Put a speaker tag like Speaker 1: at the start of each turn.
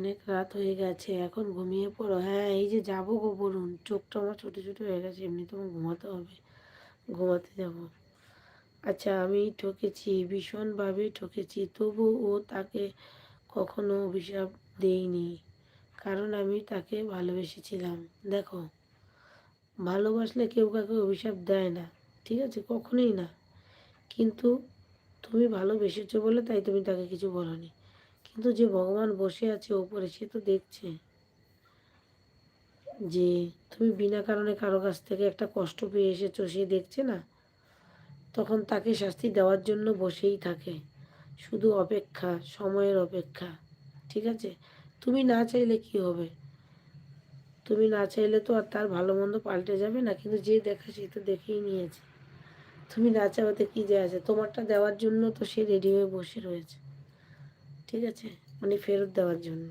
Speaker 1: অনেক রাত হয়ে গেছে, এখন ঘুমিয়ে পড়ো। হ্যাঁ, এই যে যাবো গো বলুন, চোখটা আমার ছোট ছোট হয়ে গেছে, এমনি তো আমার ঘুমাতে হবে, ঘুমাতে যাব। আচ্ছা, আমি ঠকেছি, ভীষণভাবে ঠকেছি, তবু ও তাকে কখনো অভিশাপ দেইনি, কারণ আমি তাকে ভালোবেসেছিলাম। দেখো, ভালোবাসলে কেউ কাউকে অভিশাপ দেয় না, ঠিক আছে, কখনোই না। কিন্তু তুমি ভালোবেসেছো বলে তাই তুমি তাকে কিছু বলোনি। কিন্তু যে ভগবান বসে আছে ওপরে, সে তো দেখছে যে তুমি বিনা কারণে কারো কাছ থেকে একটা কষ্ট পেয়ে এসেছো, সে দেখছে না? তখন তাকে শাস্তি দেওয়ার জন্য বসেই থাকে, শুধু অপেক্ষা, সময়ের অপেক্ষা। ঠিক আছে, তুমি না চাইলে কি হবে? তুমি না চাইলে তো আর তার ভালো মন্দ পাল্টে যাবে না, কিন্তু যে দেখা সে তো দেখেই নিয়েছে। তুমি না চাওয়াতে কি যায় আছে? তোমারটা দেওয়ার জন্য তো সে রেডি হয়ে বসে রয়েছে, ঠিক আছে, মানে ফেরত দেওয়ার জন্য।